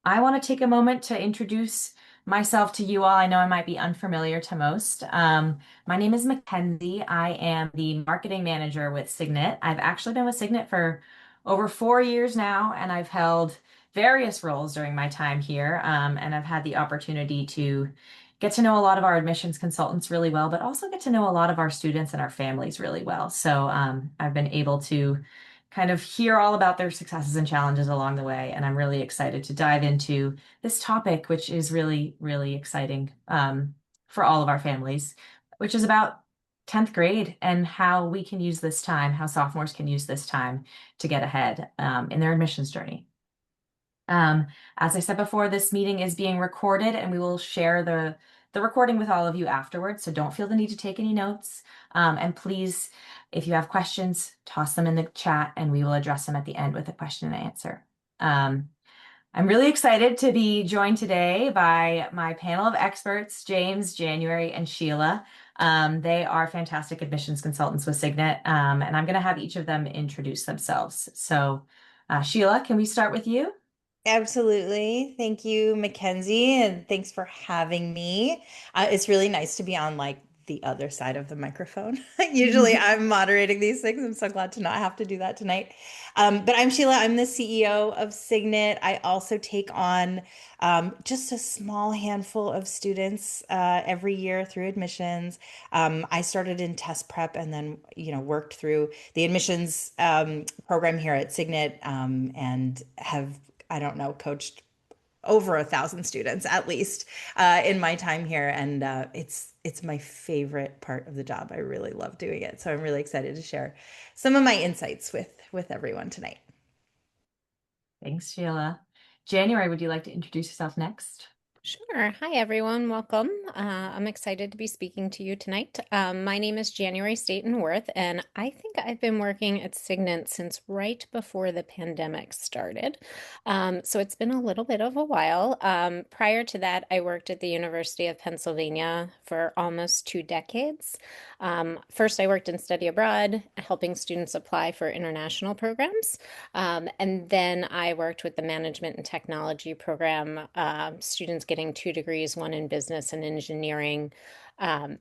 I want to take a moment to introduce myself to you all. I know I might be unfamiliar to most. My name is Mackenzie. I am the marketing manager with Signet. I've actually been with Signet for over 4 years now, and I've held various roles during my time here. And I've had the opportunity to get to know a lot of our admissions consultants really well, but also get to know a lot of our students and our families really well. So I've been able to kind of hear all about their successes and challenges along the way. And I'm really excited to dive into this topic, which is really, really exciting for all of our families, which is about 10th grade and how we can use this time, how sophomores can use this time to get ahead in their admissions journey. Um, as I said before, this meeting is being recorded and we will share the recording with all of you afterwards. So don't feel the need to take any notes. And please, if you have questions, toss them in the chat and we will address them at the end with a question and answer. Um, I'm really excited to be joined today by my panel of experts, James, January, and Sheila. They are fantastic admissions consultants with Signet, and I'm going to have each of them introduce themselves. So, Sheila, can we start with you? Absolutely. Thank you, Mackenzie, and thanks for having me. It's really nice to be on like the other side of the microphone. Usually I'm moderating these things. I'm so glad to not have to do that tonight. But I'm Sheila. I'm the CEO of Signet. I also take on just a small handful of students every year through admissions. I started in test prep and then, worked through the admissions program here at Signet and have I don't know, coached over 1,000 students at least in my time here, and it's my favorite part of the job. I really love doing it, so I'm really excited to share some of my insights with everyone tonight. Thanks, Sheila. January, would you like to introduce yourself next? Sure. Hi, everyone. Welcome. I'm excited to be speaking to you tonight. My name is January Staten Worth, and I think I've been working at Signet since right before the pandemic started. So it's been a little bit of a while. Prior to that, I worked at the University of Pennsylvania for almost 2 decades. First, I worked in study abroad, helping students apply for international programs. And then I worked with the management and technology program, students getting 2 degrees, one in business and engineering. Um,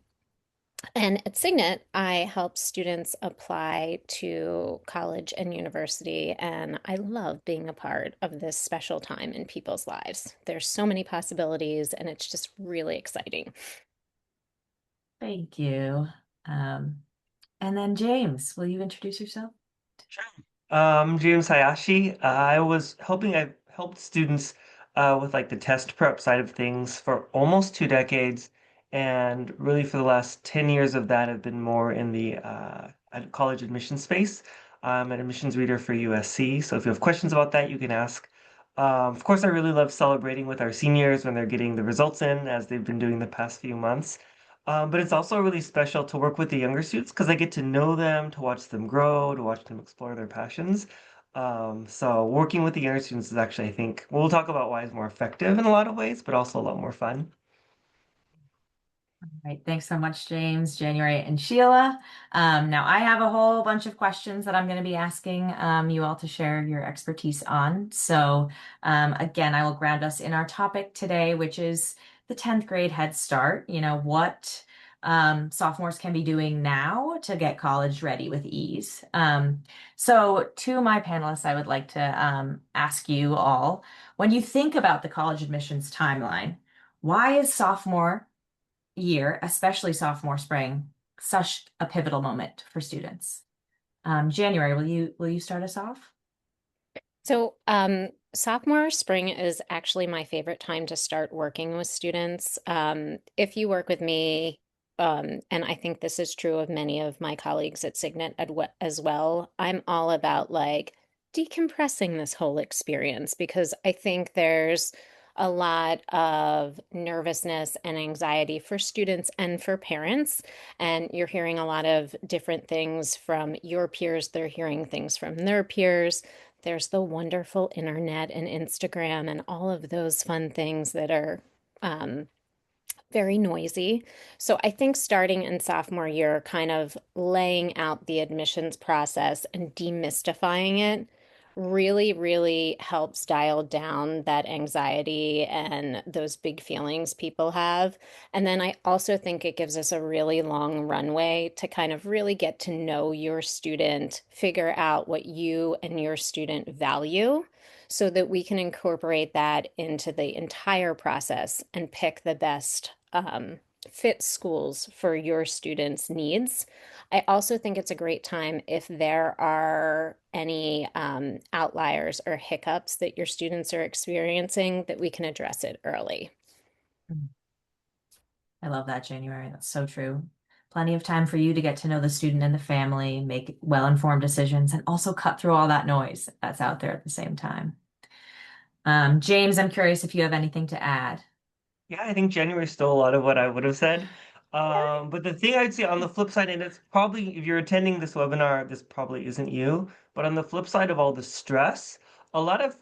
and at Signet, I help students apply to college and university, and I love being a part of this special time in people's lives. There's so many possibilities, and it's just really exciting. Thank you. Um, and then James, will you introduce yourself? Sure. James Hayashi. I've helped students with like the test prep side of things for almost 2 decades, and really for the last 10 years of that have been more in the college admission space. I'm an admissions reader for USC, so if you have questions about that, you can ask. Of course, I really love celebrating with our seniors when they're getting the results in, as they've been doing the past few months. But it's also really special to work with the younger students because I get to know them, to watch them grow, to watch them explore their passions. So working with the younger students is actually, I think, we'll talk about why it's more effective in a lot of ways, but also a lot more fun. All right, thanks so much, James, January, and Sheila. Now, I have a whole bunch of questions that I'm going to be asking you all to share your expertise on. So, again, I will ground us in our topic today, which is the 10th grade Head Start. You know, what sophomores can be doing now to get college ready with ease. So, to my panelists, I would like to ask you all, when you think about the college admissions timeline, why is sophomore year, especially sophomore spring, such a pivotal moment for students? January, will you start us off? So, sophomore spring is actually my favorite time to start working with students. If you work with me, and I think this is true of many of my colleagues at Signet as well, I'm all about like decompressing this whole experience because I think there's a lot of nervousness and anxiety for students and for parents. And you're hearing a lot of different things from your peers, they're hearing things from their peers. There's the wonderful internet and Instagram and all of those fun things that are um, very noisy. So I think starting in sophomore year, kind of laying out the admissions process and demystifying it really, really helps dial down that anxiety and those big feelings people have. And then I also think it gives us a really long runway to kind of really get to know your student, figure out what you and your student value, so that we can incorporate that into the entire process and pick the best fit schools for your students' needs. I also think it's a great time if there are any outliers or hiccups that your students are experiencing that we can address it early. I love that, January. That's so true. Plenty of time for you to get to know the student and the family, make well-informed decisions, and also cut through all that noise that's out there at the same time. James, I'm curious if you have anything to add. Yeah, I think January stole a lot of what I would have said. But the thing I'd say on the flip side, and it's probably if you're attending this webinar, this probably isn't you, but on the flip side of all the stress, a lot of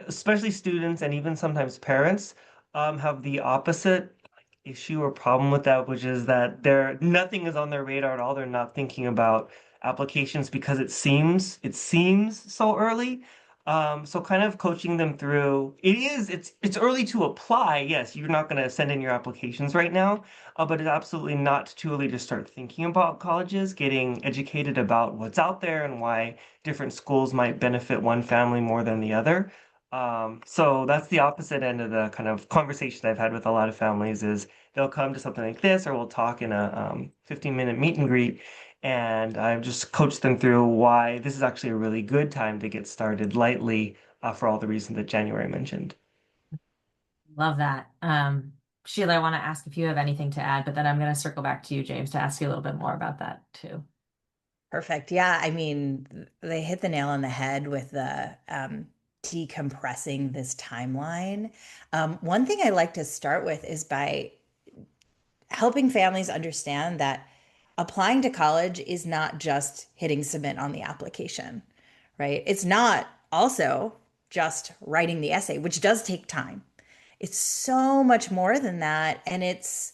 especially students and even sometimes parents, have the opposite issue or problem with that, which is that nothing is on their radar at all. They're not thinking about applications because it seems so early. So kind of coaching them through it's early to apply. Yes, you're not going to send in your applications right now, but it's absolutely not too early to start thinking about colleges, getting educated about what's out there and why different schools might benefit one family more than the other. So that's the opposite end of the kind of conversation I've had with a lot of families is they'll come to something like this, or we'll talk in a 15-minute meet and greet. And I've just coached them through why this is actually a really good time to get started lightly for all the reasons that January mentioned. Love that. Sheila, I want to ask if you have anything to add, but then I'm going to circle back to you, James, to ask you a little bit more about that too. Perfect. Yeah, I mean, they hit the nail on the head with the decompressing this timeline. One thing I like to start with is by helping families understand that applying to college is not just hitting submit on the application, right? It's not also just writing the essay, which does take time. It's so much more than that. And it's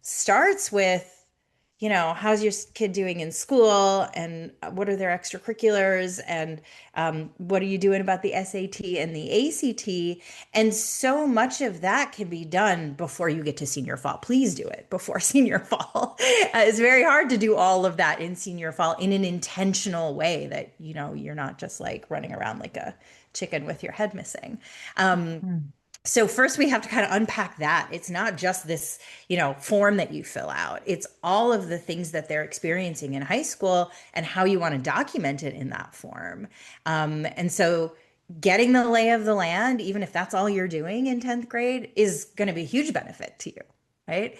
starts with, how's your kid doing in school and what are their extracurriculars and what are you doing about the SAT and the ACT? And so much of that can be done before you get to senior fall. Please do it before senior fall. It's very hard to do all of that in senior fall in an intentional way that, you're not just like running around like a chicken with your head missing. Hmm. So first we have to kind of unpack that. It's not just this, form that you fill out. It's all of the things that they're experiencing in high school and how you want to document it in that form. And so getting the lay of the land, even if that's all you're doing in 10th grade, is going to be a huge benefit to you. Right.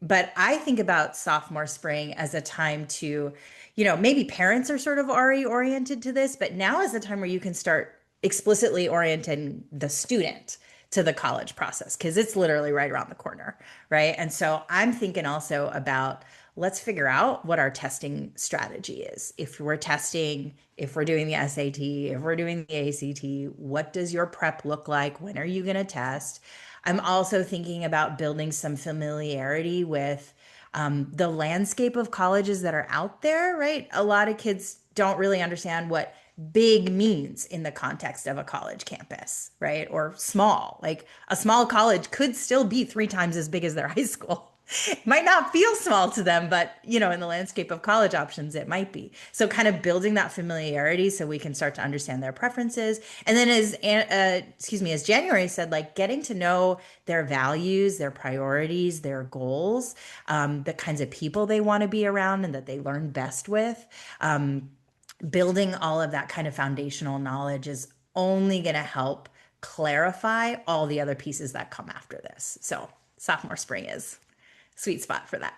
But I think about sophomore spring as a time to, maybe parents are sort of already oriented to this, but now is the time where you can start explicitly orienting the student to the college process because it's literally right around the corner, right? And so I'm thinking also about let's figure out what our testing strategy is. If we're testing, if we're doing the SAT, if we're doing the ACT, what does your prep look like? When are you going to test? I'm also thinking about building some familiarity with the landscape of colleges that are out there, right? A lot of kids don't really understand what big means in the context of a college campus, right? Or small. Like a small college could still be 3 times as big as their high school. It might not feel small to them, but in the landscape of college options, it might be. So kind of building that familiarity so we can start to understand their preferences. And then as January said, like getting to know their values, their priorities, their goals, the kinds of people they want to be around and that they learn best with. Building all of that kind of foundational knowledge is only going to help clarify all the other pieces that come after this. So, sophomore spring is sweet spot for that.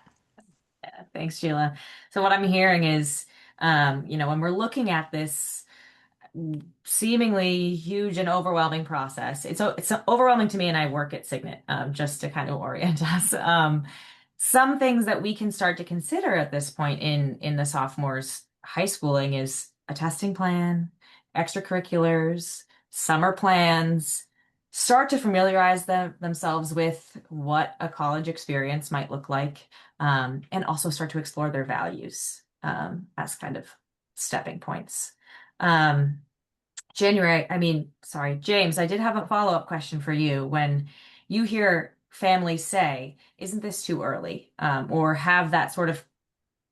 Yeah, thanks, Sheila. So what I'm hearing is, when we're looking at this seemingly huge and overwhelming process. It's overwhelming to me, and I work at Signet, just to kind of orient us. Some things that we can start to consider at this point in the sophomores' high schooling is a testing plan, extracurriculars, summer plans. Start to familiarize themselves with what a college experience might look like, and also start to explore their values as kind of stepping points. Um, Sorry, James, I did have a follow-up question for you. When you hear families say, isn't this too early? Or have that sort of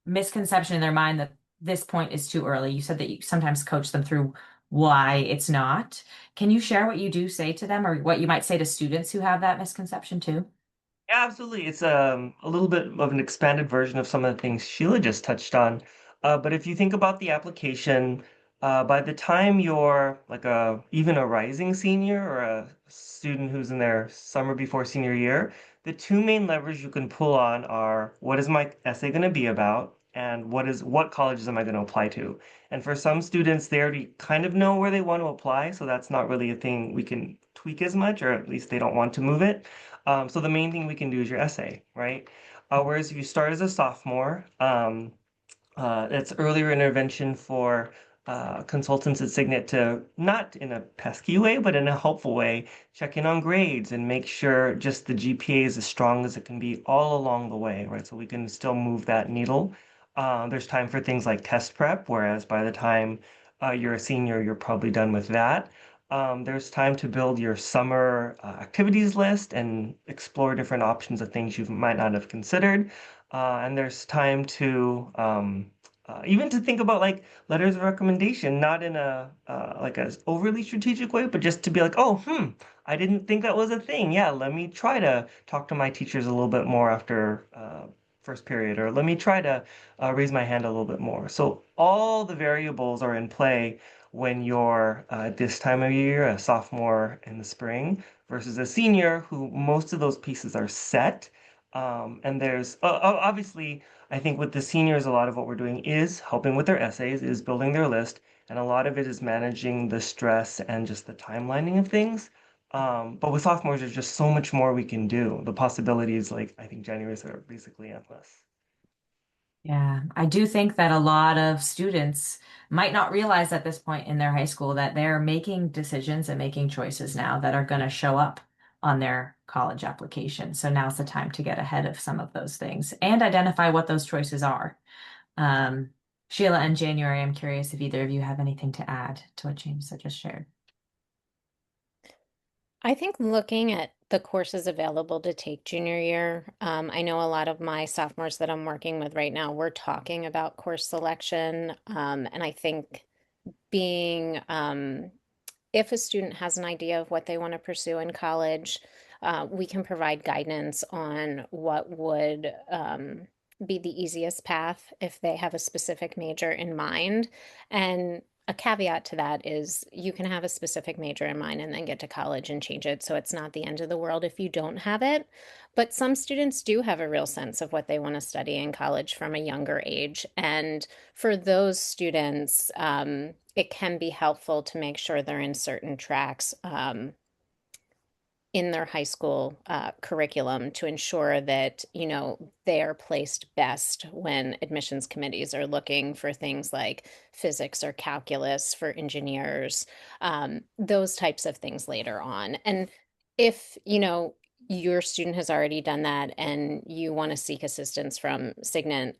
misconception in their mind that this point is too early. You said that you sometimes coach them through why it's not. Can you share what you do say to them or what you might say to students who have that misconception too? Yeah, absolutely. It's a little bit of an expanded version of some of the things Sheila just touched on. But if you think about the application, by the time you're like even a rising senior or a student who's in their summer before senior year, the two main levers you can pull on are what is my essay going to be about, and what colleges am I going to apply to? And for some students, they already kind of know where they want to apply, so that's not really a thing we can tweak as much, or at least they don't want to move it. So the main thing we can do is your essay, right? Whereas if you start as a sophomore, it's earlier intervention for consultants at Signet to, not in a pesky way, but in a helpful way, check in on grades and make sure just the GPA is as strong as it can be all along the way, right? So we can still move that needle. There's time for things like test prep, whereas by the time you're a senior, you're probably done with that. There's time to build your summer activities list and explore different options of things you might not have considered. And there's time to even to think about like letters of recommendation, not in a like a overly strategic way, but just to be like, oh, I didn't think that was a thing. Yeah, let me try to talk to my teachers a little bit more after first period, or let me try to raise my hand a little bit more. So all the variables are in play when you're at this time of year, a sophomore in the spring, versus a senior who most of those pieces are set. And there's obviously, I think with the seniors, a lot of what we're doing is helping with their essays, is building their list, and a lot of it is managing the stress and just the timelining of things. But with sophomores, there's just so much more we can do. The possibilities, like I think January's are basically endless. Yeah, I do think that a lot of students might not realize at this point in their high school that they're making decisions and making choices now that are going to show up on their college application. So now's the time to get ahead of some of those things and identify what those choices are. Um, Sheila and January, I'm curious if either of you have anything to add to what James had just shared. I think looking at the courses available to take junior year, I know a lot of my sophomores that I'm working with right now, we're talking about course selection. And I think being if a student has an idea of what they want to pursue in college, we can provide guidance on what would be the easiest path if they have a specific major in mind. And a caveat to that is you can have a specific major in mind and then get to college and change it. So it's not the end of the world if you don't have it. But some students do have a real sense of what they want to study in college from a younger age. And for those students, it can be helpful to make sure they're in certain tracks in their high school curriculum to ensure that they are placed best when admissions committees are looking for things like physics or calculus for engineers, those types of things later on. And if your student has already done that and you want to seek assistance from Signet,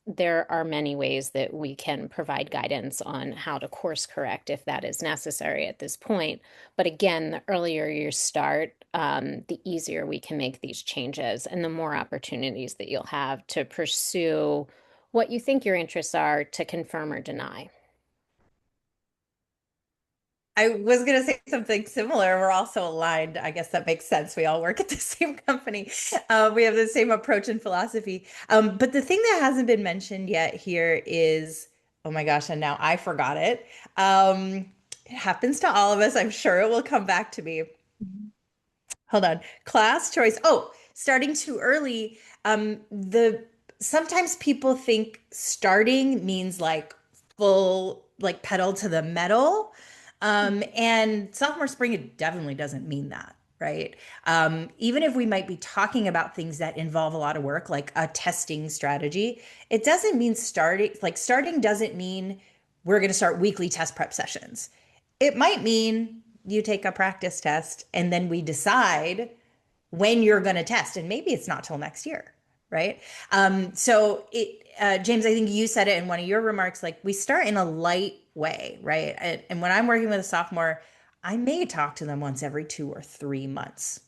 there are many ways that we can provide guidance on how to course correct if that is necessary at this point. But again, the earlier you start, the easier we can make these changes and the more opportunities that you'll have to pursue what you think your interests are to confirm or deny. I was going to say something similar. We're also aligned. I guess that makes sense. We all work at the same company. We have the same approach and philosophy. But the thing that hasn't been mentioned yet here is, oh my gosh, and now I forgot it. It happens to all of us. I'm sure it will come back to me. Hold on. Class choice. Oh, starting too early. The sometimes people think starting means like full, like pedal to the metal. And sophomore spring, it definitely doesn't mean that, right? Even if we might be talking about things that involve a lot of work, like a testing strategy, it doesn't mean starting, like starting doesn't mean we're going to start weekly test prep sessions. It might mean you take a practice test and then we decide when you're going to test. And maybe it's not till next year, right? James, I think you said it in one of your remarks, like we start in a light way, right? And when I'm working with a sophomore, I may talk to them once every 2 or 3 months,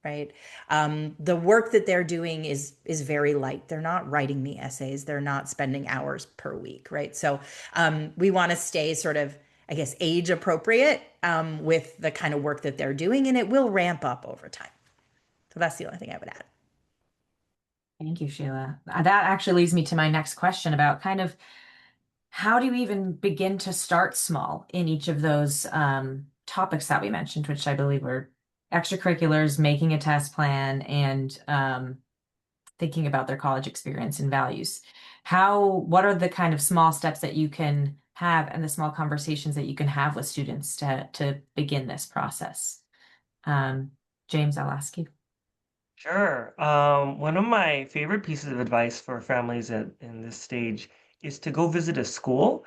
right? The work that they're doing is very light. They're not writing me essays. They're not spending hours per week, right? So we want to stay sort of, I guess, age appropriate with the kind of work that they're doing, and it will ramp up over time. So that's the only thing I would add. Thank you, Sheila. That actually leads me to my next question about kind of how do you even begin to start small in each of those topics that we mentioned, which I believe were extracurriculars, making a test plan, and thinking about their college experience and values. What are the kind of small steps that you can have and the small conversations that you can have with students to begin this process? Um, James, I'll ask you. Sure. One of my favorite pieces of advice for families in this stage is to go visit a school.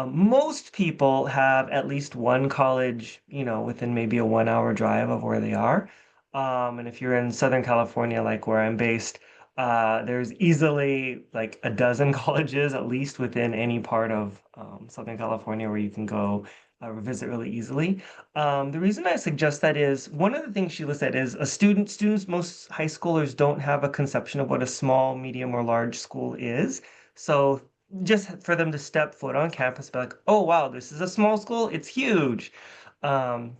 Most people have at least one college, within maybe a 1 hour drive of where they are. And if you're in Southern California, like where I'm based, there's easily like a dozen colleges at least within any part of Southern California where you can go visit really easily. The reason I suggest that is one of the things Sheila said is students, most high schoolers don't have a conception of what a small, medium, or large school is. So just for them to step foot on campus, be like, oh wow, this is a small school, it's huge. Um,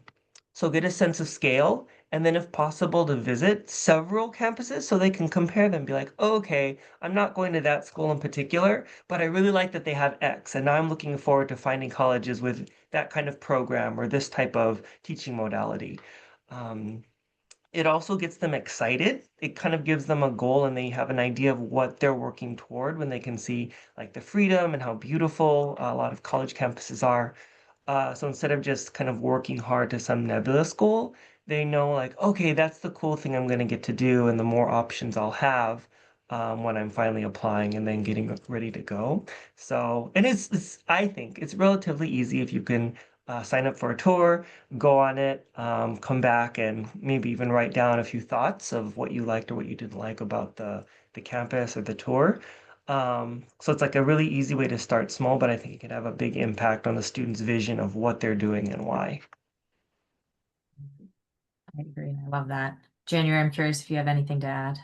so get a sense of scale, and then if possible, to visit several campuses so they can compare them. Be like, oh, okay, I'm not going to that school in particular, but I really like that they have X, and now I'm looking forward to finding colleges with that kind of program or this type of teaching modality. Um, it also gets them excited. It kind of gives them a goal and they have an idea of what they're working toward when they can see like the freedom and how beautiful a lot of college campuses are. So instead of just kind of working hard to some nebulous goal, they know like, okay, that's the cool thing I'm going to get to do, and the more options I'll have when I'm finally applying and then getting ready to go. So, and I think it's relatively easy if you can sign up for a tour, go on it, come back, and maybe even write down a few thoughts of what you liked or what you didn't like about the campus or the tour. So it's like a really easy way to start small, but I think it can have a big impact on the student's vision of what they're doing and why. I agree. I love that. January, I'm curious if you have anything to add.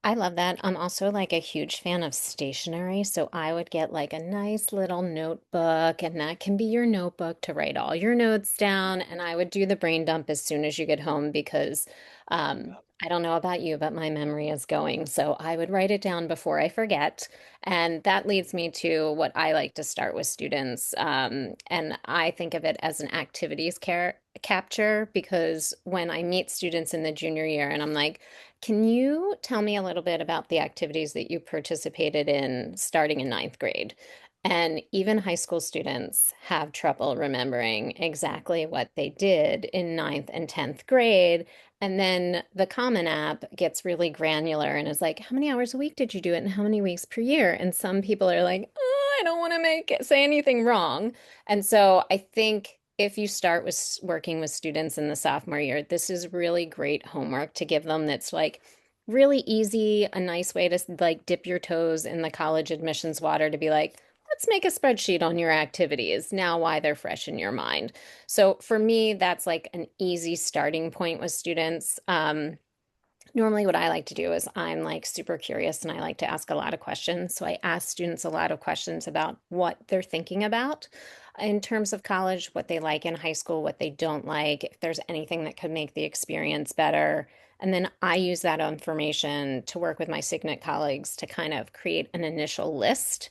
I love that. I'm also like a huge fan of stationery. So I would get like a nice little notebook, and that can be your notebook to write all your notes down. And I would do the brain dump as soon as you get home because I don't know about you, but my memory is going. So I would write it down before I forget. And that leads me to what I like to start with students. And I think of it as an activities capture because when I meet students in the junior year and I'm like, can you tell me a little bit about the activities that you participated in starting in ninth grade? And even high school students have trouble remembering exactly what they did in ninth and 10th grade. And then the Common App gets really granular and is like, how many hours a week did you do it and how many weeks per year? And some people are like, oh, I don't want to say anything wrong. And so I think if you start with working with students in the sophomore year, this is really great homework to give them that's like really easy, a nice way to like dip your toes in the college admissions water to be like, let's make a spreadsheet on your activities now why they're fresh in your mind. So for me, that's like an easy starting point with students. Normally, what I like to do is I'm like super curious and I like to ask a lot of questions. So I ask students a lot of questions about what they're thinking about in terms of college, what they like in high school, what they don't like, if there's anything that could make the experience better. And then I use that information to work with my Signet colleagues to kind of create an initial list,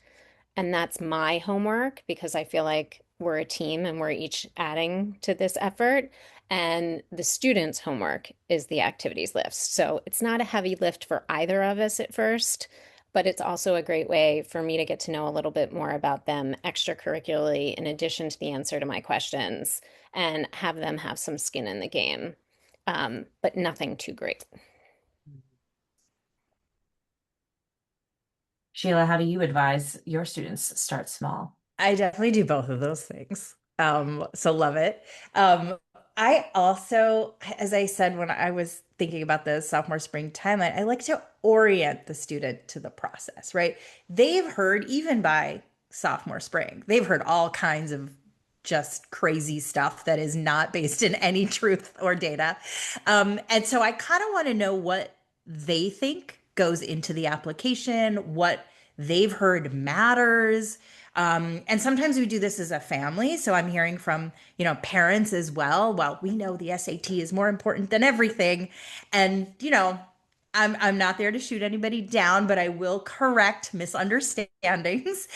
and that's my homework because I feel like we're a team and we're each adding to this effort. And the students' homework is the activities list. So it's not a heavy lift for either of us at first, but it's also a great way for me to get to know a little bit more about them extracurricularly, in addition to the answer to my questions, and have them have some skin in the game, but nothing too great. Sheila, how do you advise your students start small? I definitely do both of those things. So love it. Um, I also, as I said when I was thinking about the sophomore spring timeline, I like to orient the student to the process, right? They've heard, even by sophomore spring. They've heard all kinds of just crazy stuff that is not based in any truth or data. And so I kind of want to know what they think goes into the application, what they've heard matters. And sometimes we do this as a family. So I'm hearing from, parents as well. Well, we know the SAT is more important than everything. And, I'm not there to shoot anybody down, but I will correct misunderstandings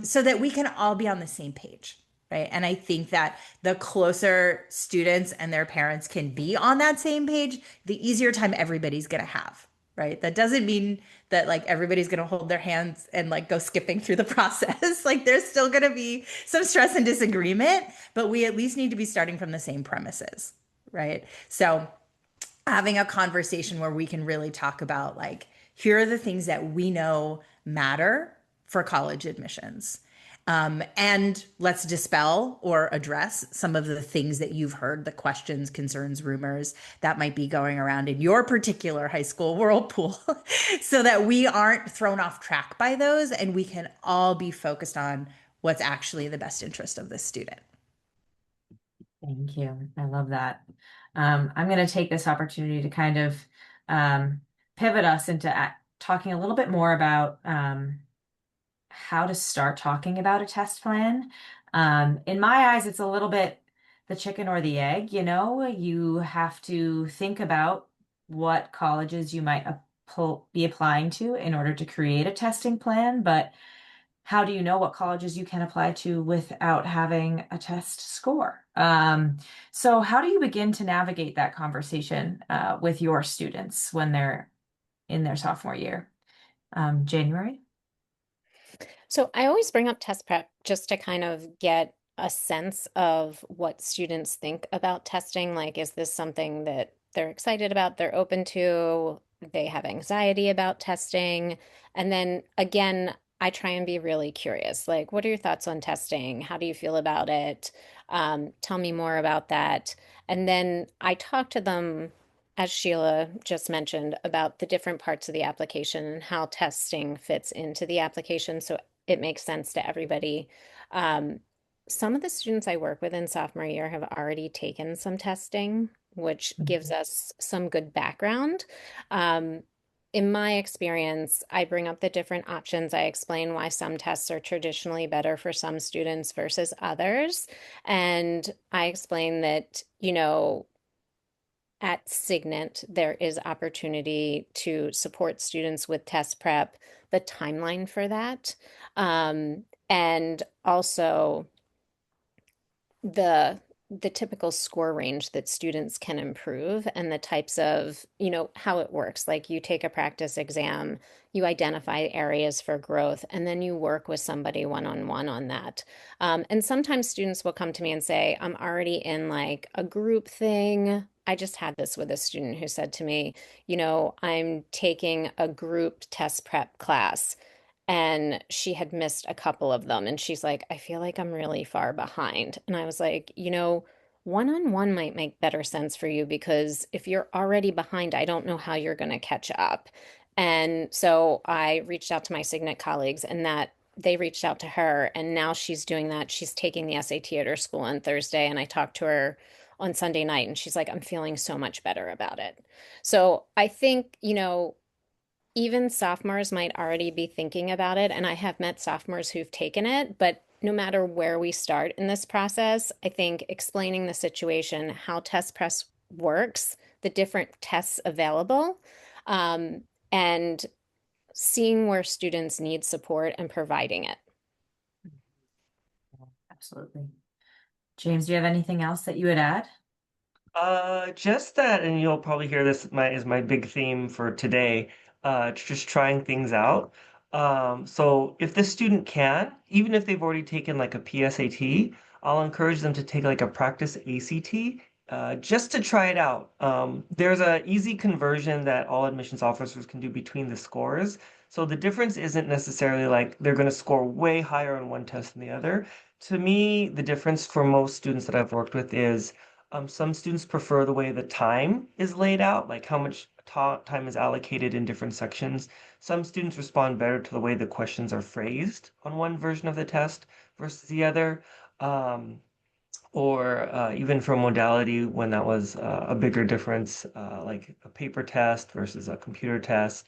so that we can all be on the same page. Right. And I think that the closer students and their parents can be on that same page, the easier time everybody's going to have. Right. That doesn't mean that like everybody's going to hold their hands and like go skipping through the process. Like there's still going to be some stress and disagreement, but we at least need to be starting from the same premises. Right. So having a conversation where we can really talk about like, here are the things that we know matter for college admissions. And let's dispel or address some of the things that you've heard, the questions, concerns, rumors that might be going around in your particular high school whirlpool, so that we aren't thrown off track by those and we can all be focused on what's actually the best interest of the student. Thank you. I love that. I'm going to take this opportunity to kind of pivot us into talking a little bit more about how to start talking about a test plan. In my eyes, it's a little bit the chicken or the egg. You have to think about what colleges you might be applying to in order to create a testing plan, but how do you know what colleges you can apply to without having a test score? So how do you begin to navigate that conversation with your students when they're in their sophomore year? January? So I always bring up test prep just to kind of get a sense of what students think about testing. Like, is this something that they're excited about, they're open to, they have anxiety about testing? And then again, I try and be really curious. Like, what are your thoughts on testing? How do you feel about it? Tell me more about that. And then I talk to them, as Sheila just mentioned, about the different parts of the application and how testing fits into the application. So it makes sense to everybody. Um, some of the students I work with in sophomore year have already taken some testing, which gives us some good background. Um, in my experience, I bring up the different options. I explain why some tests are traditionally better for some students versus others. And I explain that, at Signet, there is opportunity to support students with test prep, the timeline for that, and also the the typical score range that students can improve and the types of, how it works. Like you take a practice exam, you identify areas for growth, and then you work with somebody one-on-one on that. And sometimes students will come to me and say, I'm already in like a group thing. I just had this with a student who said to me, I'm taking a group test prep class and she had missed a couple of them. And she's like, I feel like I'm really far behind. And I was like, one-on-one might make better sense for you because if you're already behind, I don't know how you're going to catch up. And so I reached out to my Signet colleagues and that they reached out to her. And now she's doing that. She's taking the SAT at her school on Thursday. And I talked to her on Sunday night and she's like, I'm feeling so much better about it. So I think, even sophomores might already be thinking about it. And I have met sophomores who've taken it, but no matter where we start in this process, I think explaining the situation, how test prep works, the different tests available, and seeing where students need support and providing it. Absolutely. James, do you have anything else that you would add? Just that, and you'll probably hear this is my big theme for today. Just trying things out. So if the student can, even if they've already taken like a PSAT, I'll encourage them to take like a practice ACT, just to try it out. There's a easy conversion that all admissions officers can do between the scores. So the difference isn't necessarily like they're going to score way higher on one test than the other. To me, the difference for most students that I've worked with is some students prefer the way the time is laid out, like how much time is allocated in different sections. Some students respond better to the way the questions are phrased on one version of the test versus the other. Um, or even for modality when that was a bigger difference, like a paper test versus a computer test.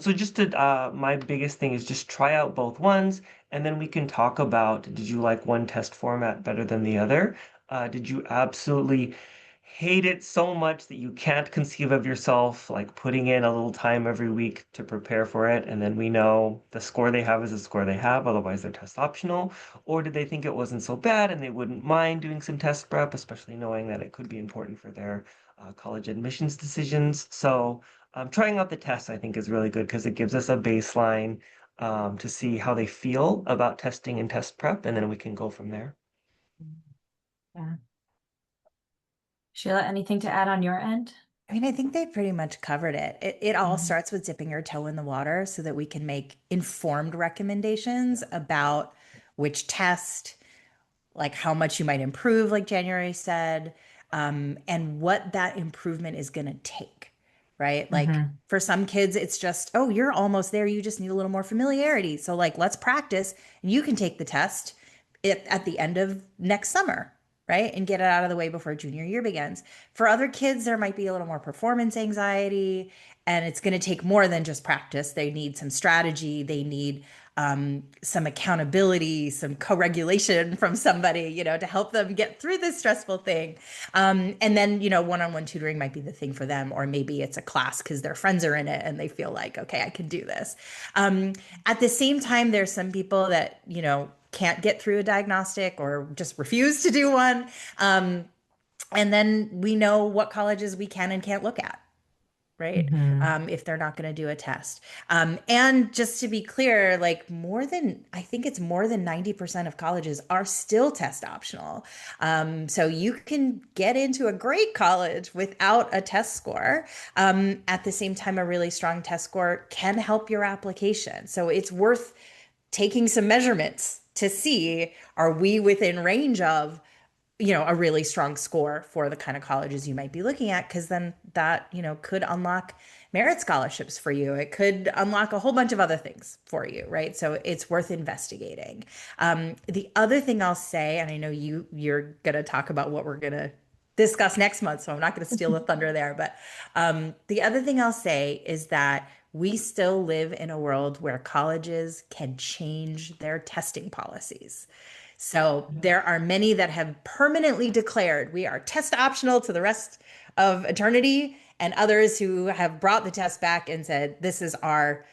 So just to, my biggest thing is just try out both ones, and then we can talk about, did you like one test format better than the other? Did you absolutely hate it so much that you can't conceive of yourself like putting in a little time every week to prepare for it, and then we know the score they have is the score they have, otherwise they're test optional? Or did they think it wasn't so bad and they wouldn't mind doing some test prep, especially knowing that it could be important for their college admissions decisions? So, trying out the tests, I think, is really good because it gives us a baseline to see how they feel about testing and test prep, and then we can go from there. Yeah. Sheila, anything to add on your end? I mean, I think they pretty much covered it. It all Mhm. starts with dipping your toe in the water so that we can make informed recommendations about which test, like how much you might improve, like January said, and what that improvement is going to take, right? Like Mhm. for some kids, it's just, oh, you're almost there. You just need a little more familiarity. So, like, let's practice and you can take the test at the end of next summer, right? And get it out of the way before junior year begins. For other kids, there might be a little more performance anxiety, and it's going to take more than just practice. They need some strategy, they need some accountability, some co-regulation from somebody, to help them get through this stressful thing. And then, one-on-one tutoring might be the thing for them, or maybe it's a class because their friends are in it and they feel like, okay, I can do this. Um, at the same time, there's some people that, can't get through a diagnostic or just refuse to do one. Um, and then we know what colleges we can and can't look at, right? Mhm. If they're not going to do a test. And just to be clear, like I think it's more than 90% of colleges are still test optional. So you can get into a great college without a test score. At the same time, a really strong test score can help your application. So it's worth taking some measurements to see, are we within range of a really strong score for the kind of colleges you might be looking at, because then that could unlock merit scholarships for you. It could unlock a whole bunch of other things for you, right? So it's worth investigating. The other thing I'll say, and I know you're going to talk about what we're going to discuss next month, so I'm not going to steal the thunder there, but the other thing I'll say is that we still live in a world where colleges can change their testing policies. So there are many that have permanently declared we are test optional to the rest of eternity, and others who have brought the test back and said this is our,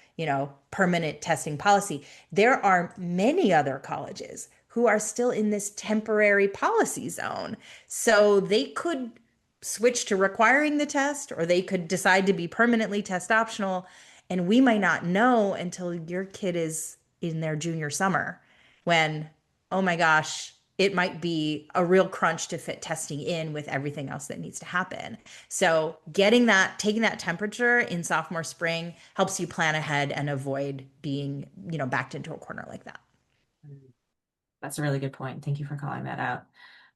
permanent testing policy. There are many other colleges who are still in this temporary policy zone. So they could switch to requiring the test, or they could decide to be permanently test optional, and we might not know until your kid is in their junior summer when, oh my gosh, it might be a real crunch to fit testing in with everything else that needs to happen. So, taking that temperature in sophomore spring helps you plan ahead and avoid being, backed into a corner like that. That's a really good point. Thank you for calling that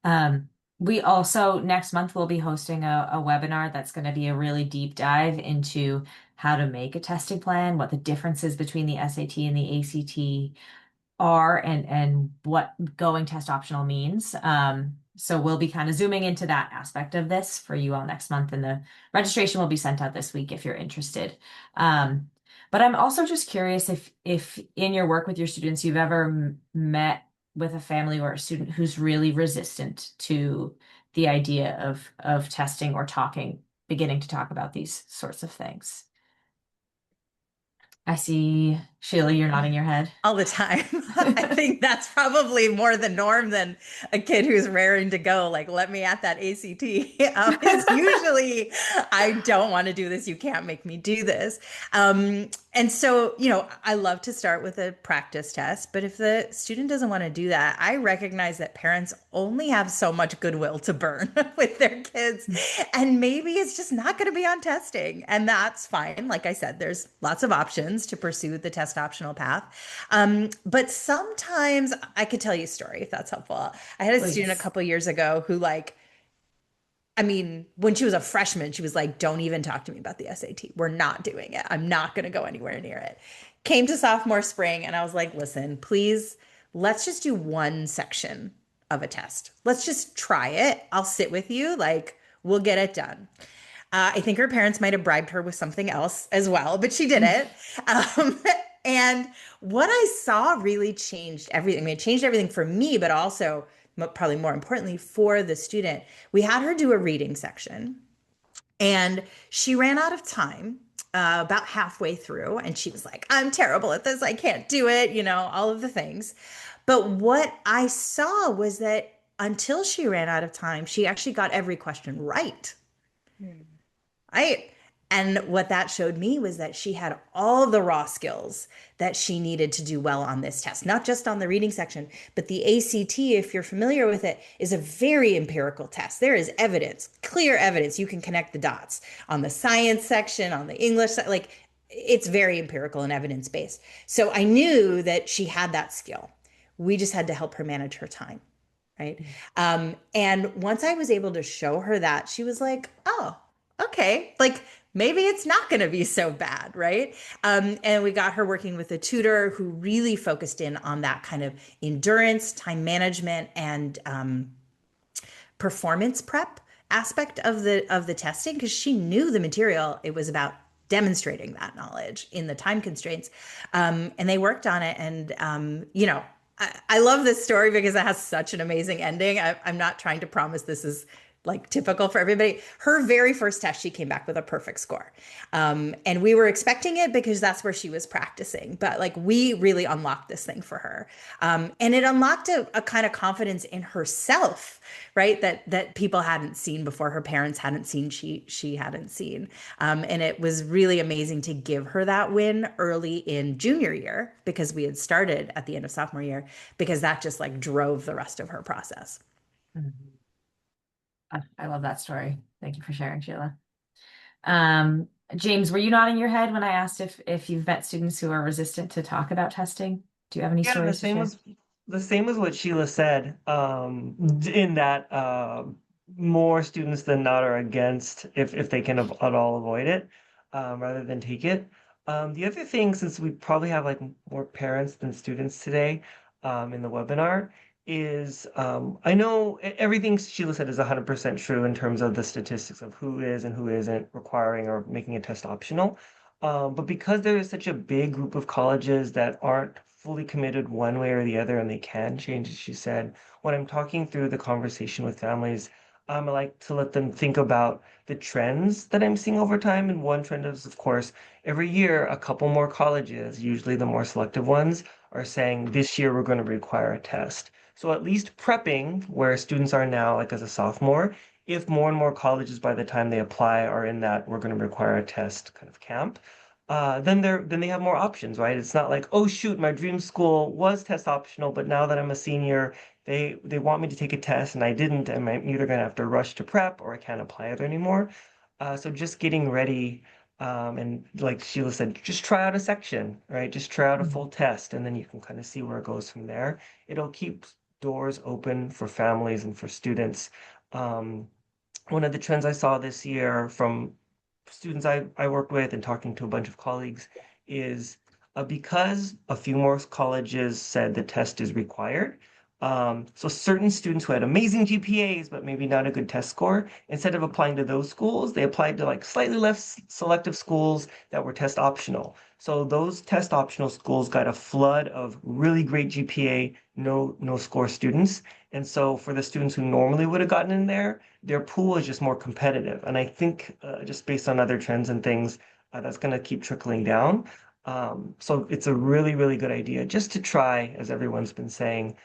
out. We also, next month, we'll be hosting a webinar that's going to be a really deep dive into how to make a testing plan, what the differences between the SAT and the ACT are, and what going test optional means. So we'll be kind of zooming into that aspect of this for you all next month, and the registration will be sent out this week if you're interested. Um, but I'm also just curious if in your work with your students, you've ever met with a family or a student who's really resistant to the idea of testing or beginning to talk about these sorts of things. I see, Sheila, you're nodding your head. All the time. I think that's probably more the norm than a kid who's raring to go, like, let me at that ACT. It's usually, I don't want to do this. You can't make me do this. And so, I love to start with a practice test, but if the student doesn't want to do that, I recognize that parents only have so much goodwill to burn with their kids. And maybe it's just not going to be on testing. And that's fine. Like I said, there's lots of options to pursue the test optional path. But sometimes I could tell you a story if that's helpful. I had a student a Please. couple years ago who, like, I mean, when she was a freshman, she was like, don't even talk to me about the SAT. We're not doing it. I'm not going to go anywhere near it. Came to sophomore spring, and I was like, listen, please, let's just do one section of a test. Let's just try it. I'll sit with you. Like, we'll get it done. I think her parents might have bribed her with something else as well, but she did it. Um, and what I saw really changed everything. I mean, it changed everything for me, but also probably more importantly for the student. We had her do a reading section, and she ran out of time about halfway through, and she was like, I'm terrible at this. I can't do it, all of the things. But what I saw was that until she ran out of time, she actually got every question right. Hmm. Right. And what that showed me was that she had all the raw skills that she needed to do well on this test, not just on the reading section, but the ACT, if you're familiar with it, is a very empirical test. There is evidence, clear evidence. You can connect the dots on the science section, on the English, like it's very empirical and evidence based. So I knew that she had that skill. We just had to help her manage her time. Right. And once I was able to show her that, she was like, oh, okay, like maybe it's not going to be so bad, right? And we got her working with a tutor who really focused in on that kind of endurance, time management, and performance prep aspect of the testing because she knew the material. It was about demonstrating that knowledge in the time constraints, and they worked on it. And I love this story because it has such an amazing ending. I'm not trying to promise this is like typical for everybody. Her very first test, she came back with a perfect score. And we were expecting it because that's where she was practicing. But like we really unlocked this thing for her. And it unlocked a kind of confidence in herself, right? That people hadn't seen before, her parents hadn't seen, she hadn't seen. And it was really amazing to give her that win early in junior year because we had started at the end of sophomore year, because that just like drove the rest of her process. Mhm. I love that story. Thank you for sharing, Sheila. James, were you nodding your head when I asked if you've met students who are resistant to talk about testing? Do you have any Yeah, stories to share? the same as what Sheila said, in that more students than not are against if they can at all avoid it, rather than take it. The other thing, since we probably have like more parents than students today, in the webinar, is I know everything Sheila said is 100% true in terms of the statistics of who is and who isn't requiring or making a test optional. But because there is such a big group of colleges that aren't fully committed one way or the other, and they can change, as she said, when I'm talking through the conversation with families, I like to let them think about the trends that I'm seeing over time. And one trend is, of course, every year, a couple more colleges, usually the more selective ones, are saying this year we're going to require a test. So at least prepping, where students are now, like as a sophomore, if more and more colleges by the time they apply are in that we're going to require a test kind of camp, then they have more options, right? It's not like, oh shoot, my dream school was test optional, but now that I'm a senior, they want me to take a test and I didn't, and I'm either gonna have to rush to prep or I can't apply it anymore. So just getting ready, and like Sheila said, just try out a section, right? Just try out a Mhm. full test, and then you can kind of see where it goes from there. It'll keep doors open for families and for students. Um, One of the trends I saw this year from students I worked with and talking to a bunch of colleagues is, because a few more colleges said the test is required. So certain students who had amazing GPAs but maybe not a good test score, instead of applying to those schools, they applied to like slightly less selective schools that were test optional. So those test optional schools got a flood of really great GPA, no score students. And so for the students who normally would have gotten in there, their pool is just more competitive. And I think, just based on other trends and things, that's going to keep trickling down. So it's a really, really good idea just to try, as everyone's been saying,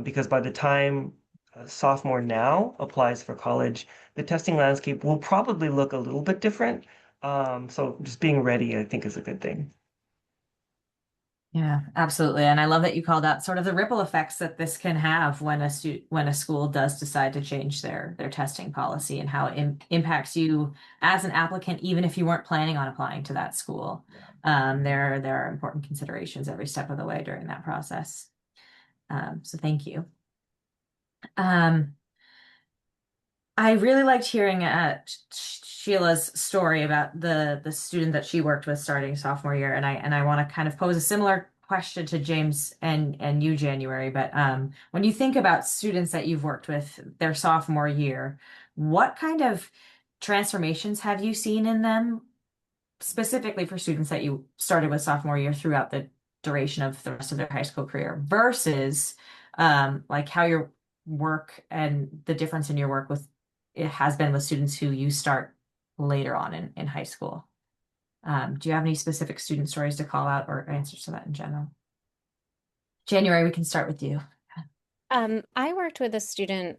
because by the time a sophomore now applies for college, the testing landscape will probably look a little bit different. So just being ready, I think, is a good thing. Yeah, absolutely. And I love that you called out sort of the ripple effects that this can have when when a school does decide to change their testing policy and how it impacts you as an applicant, even if you weren't planning on applying to that school. Yeah. There are important considerations every step of the way during that process. So thank you. Um, I really liked hearing Sheila's story about the student that she worked with starting sophomore year, and I want to kind of pose a similar question to James and you, January. But when you think about students that you've worked with their sophomore year, what kind of transformations have you seen in them, specifically for students that you started with sophomore year throughout the duration of the rest of their high school career versus like how your work and the difference in your work with it has been with students who you start later on in high school. Do you have any specific student stories to call out or answers to that in general? January, we can start with you. I worked with a student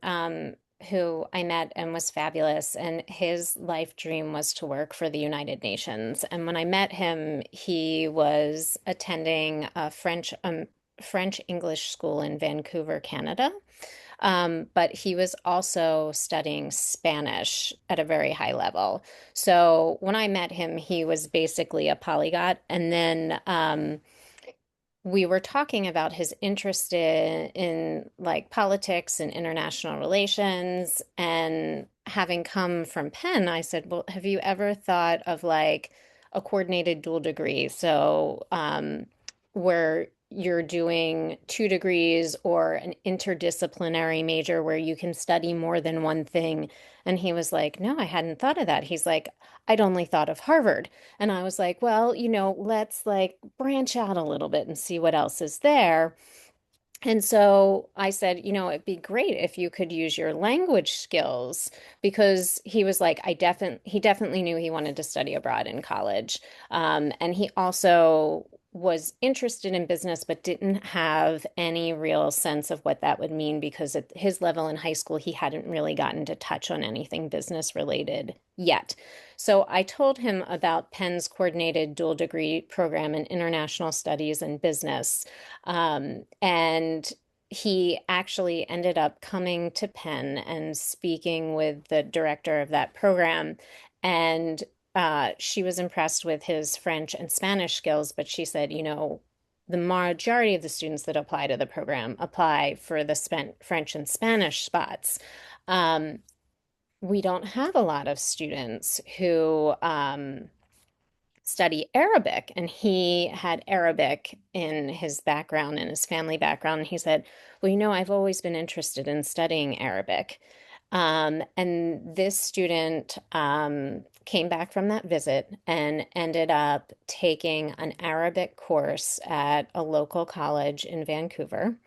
who I met and was fabulous, and his life dream was to work for the United Nations. And when I met him, he was attending a French English school in Vancouver, Canada. But he was also studying Spanish at a very high level. So when I met him, he was basically a polyglot. And then we were talking about his interest in like politics and international relations. And having come from Penn, I said, well, have you ever thought of like a coordinated dual degree? So, where you're doing 2 degrees or an interdisciplinary major where you can study more than one thing. And he was like, no, I hadn't thought of that. He's like, I'd only thought of Harvard. And I was like, well, let's like branch out a little bit and see what else is there. And so I said, it'd be great if you could use your language skills because he was like, he definitely knew he wanted to study abroad in college. And he also was interested in business, but didn't have any real sense of what that would mean because at his level in high school, he hadn't really gotten to touch on anything business related yet. So I told him about Penn's coordinated dual degree program in international studies and business. And he actually ended up coming to Penn and speaking with the director of that program. And she was impressed with his French and Spanish skills, but she said, the majority of the students that apply to the program apply for the French and Spanish spots. Um, we don't have a lot of students who study Arabic, and he had Arabic in his background, in his family background. And he said, well, I've always been interested in studying Arabic. And this student came back from that visit and ended up taking an Arabic course at a local college in Vancouver.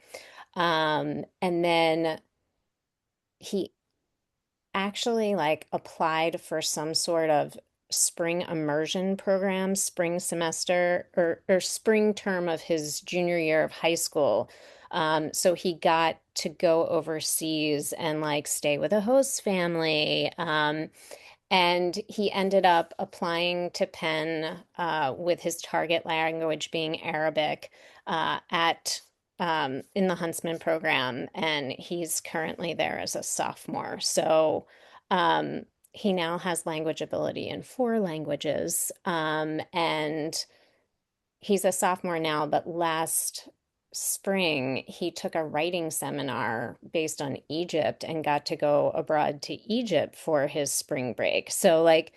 And then he actually like applied for some sort of spring immersion program, spring semester or spring term of his junior year of high school. So he got to go overseas and like stay with a host family. And he ended up applying to Penn with his target language being Arabic at in the Huntsman program, and he's currently there as a sophomore. So um, he now has language ability in 4 languages, and he's a sophomore now. But last spring, he took a writing seminar based on Egypt and got to go abroad to Egypt for his spring break. So, like,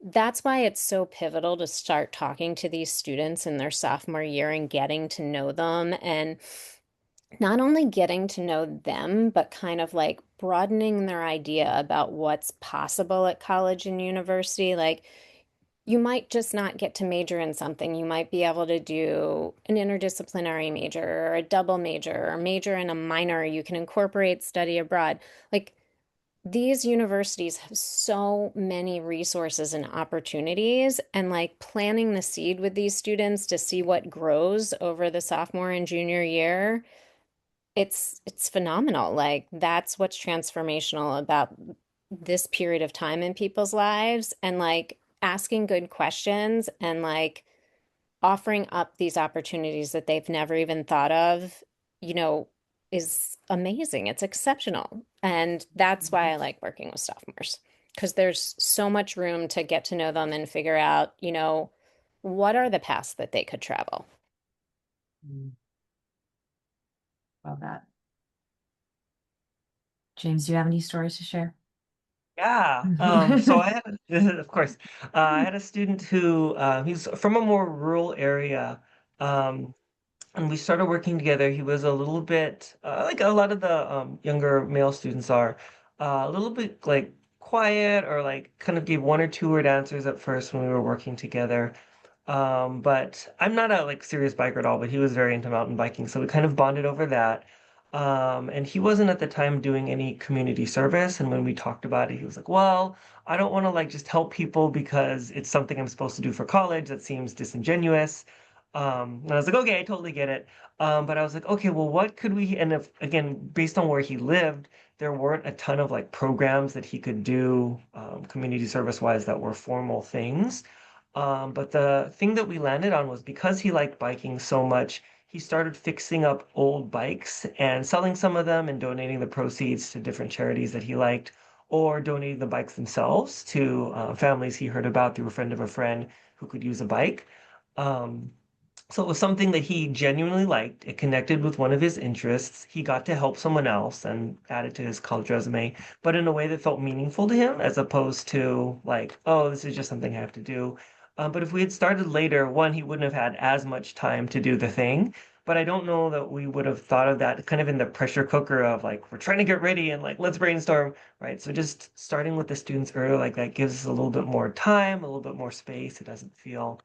that's why it's so pivotal to start talking to these students in their sophomore year and getting to know them and not only getting to know them, but kind of like broadening their idea about what's possible at college and university. Like, you might just not get to major in something. You might be able to do an interdisciplinary major or a double major or major in a minor. You can incorporate study abroad. Like, these universities have so many resources and opportunities, and like planting the seed with these students to see what grows over the sophomore and junior year, it's phenomenal. Like, that's what's transformational about this period of time in people's lives, and like asking good questions and like offering up these opportunities that they've never even thought of, you know, is amazing. It's exceptional. And that's why I like working with sophomores because there's so much room to get to know them and figure out, what are the paths that they could travel. Mm, love that. James, do you have any stories to share? Yeah. So I had, of course, I had a student who he's from a more rural area. Um, and we started working together. He was a little bit like a lot of the younger male students are, a little bit like quiet or like kind of gave one or two word answers at first when we were working together. But I'm not a like serious biker at all, but he was very into mountain biking, so we kind of bonded over that. And he wasn't at the time doing any community service, and when we talked about it, he was like, "Well, I don't want to like just help people because it's something I'm supposed to do for college. That seems disingenuous." And I was like, "Okay, I totally get it." But I was like, "Okay, well, what could we?" And if again, based on where he lived, there weren't a ton of like programs that he could do community service wise that were formal things. But the thing that we landed on was because he liked biking so much, he started fixing up old bikes and selling some of them and donating the proceeds to different charities that he liked, or donating the bikes themselves to families he heard about through a friend of a friend who could use a bike. Um, so it was something that he genuinely liked. It connected with one of his interests. He got to help someone else and add it to his college resume, but in a way that felt meaningful to him, as opposed to like, oh, this is just something I have to do. But if we had started later, one, he wouldn't have had as much time to do the thing. But I don't know that we would have thought of that kind of in the pressure cooker of like, we're trying to get ready and like, let's brainstorm, right? So just starting with the students early, like that gives us a little bit more time, a little bit more space. It doesn't feel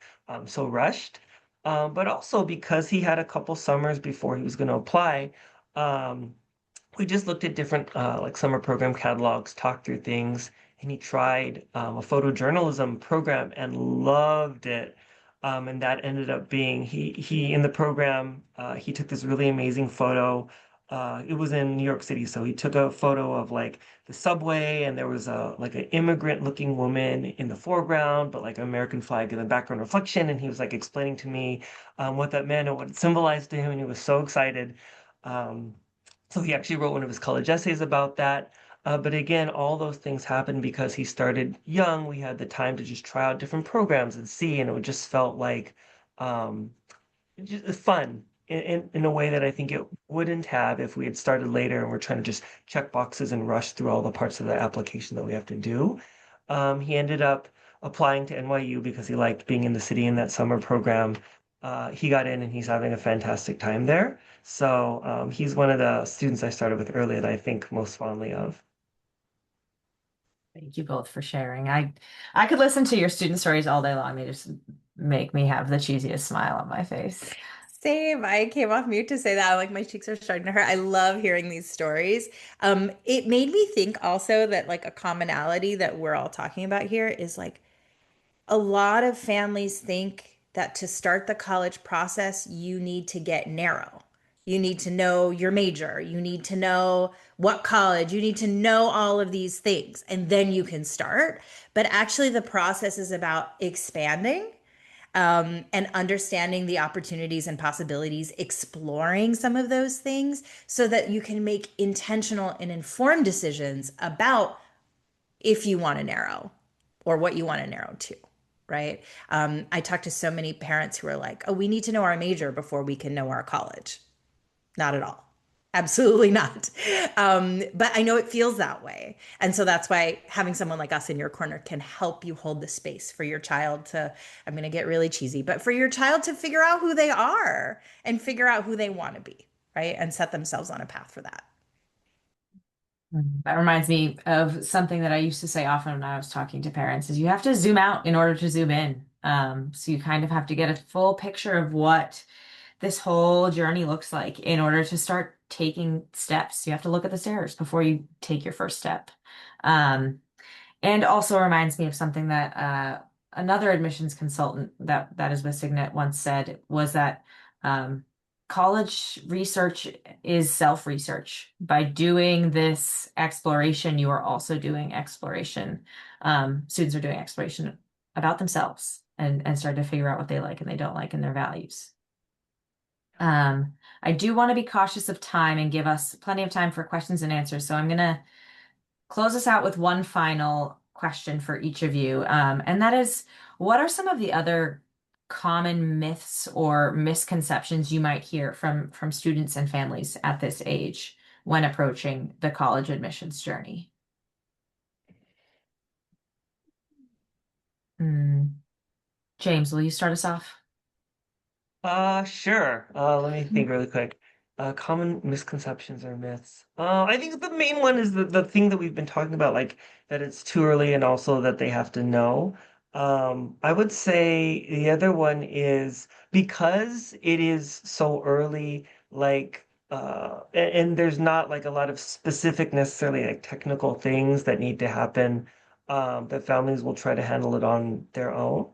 so rushed. But also because he had a couple summers before he was going to apply, um, we just looked at different like summer program catalogs, talked through things, and he tried a photojournalism program and loved it. And that ended up being he in the program he took this really amazing photo. It was in New York City, so he took a photo of like the subway, and there was a like an immigrant looking woman in the foreground, but like an American flag in the background reflection. And he was like explaining to me what that meant and what it symbolized to him, and he was so excited. Um, so he actually wrote one of his college essays about that. But again, all those things happened because he started young. We had the time to just try out different programs and see, and it just felt like um, just fun in a way that I think it wouldn't have if we had started later and we're trying to just check boxes and rush through all the parts of the application that we have to do. He ended up applying to NYU because he liked being in the city in that summer program. He got in and he's having a fantastic time there. So he's one of the students I started with early that I think most fondly of. Thank you both for sharing. I could listen to your student stories all day long. They just make me have the cheesiest smile on my face. Same. I came off mute to say that. Like my cheeks are starting to hurt. I love hearing these stories. It made me think also that like a commonality that we're all talking about here is like a lot of families think that to start the college process, you need to get narrow. You need to know your major. You need to know what college. You need to know all of these things, and then you can start. But actually, the process is about expanding and understanding the opportunities and possibilities, exploring some of those things so that you can make intentional and informed decisions about if you want to narrow or what you want to narrow to, right? I talk to so many parents who are like, oh, we need to know our major before we can know our college. Not at all. Absolutely not. But I know it feels that way. And so that's why having someone like us in your corner can help you hold the space for your child to, I'm going to get really cheesy, but for your child to figure out who they are and figure out who they want to be, right? And set themselves on a path for that. That reminds me of something that I used to say often when I was talking to parents is you have to zoom out in order to zoom in. So you kind of have to get a full picture of what this whole journey looks like in order to start taking steps. You have to look at the stairs before you take your first step. Um, and also reminds me of something that another admissions consultant that is with Signet once said was that um, college research is self-research. By doing this exploration, you are also doing exploration. Students are doing exploration about themselves and start to figure out what they like and they don't like and their values. I do want to be cautious of time and give us plenty of time for questions and answers. So I'm going to close us out with one final question for each of you. And that is, what are some of the other common myths or misconceptions you might hear from students and families at this age when approaching the college admissions journey? James, will you start us off? Sure. Let me think really quick. Common misconceptions or myths. I think the main one is the thing that we've been talking about, like that it's too early and also that they have to know. I would say the other one is because it is so early, like, and there's not like a lot of specific necessarily like technical things that need to happen, that families will try to handle it on their own.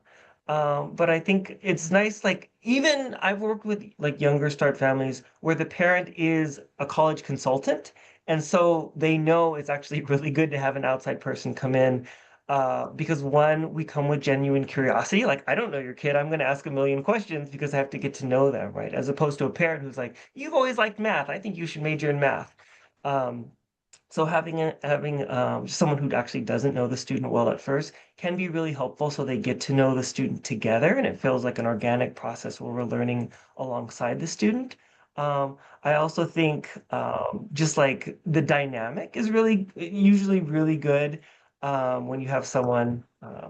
But I think it's nice, like even I've worked with like younger start families where the parent is a college consultant, and so they know it's actually really good to have an outside person come in. Because one, we come with genuine curiosity. Like, I don't know your kid. I'm going to ask a million questions because I have to get to know them, right? As opposed to a parent who's like, "You've always liked math. I think you should major in math." Um, so having someone who actually doesn't know the student well at first can be really helpful so they get to know the student together and it feels like an organic process where we're learning alongside the student. I also think just like the dynamic is really usually really good when you have someone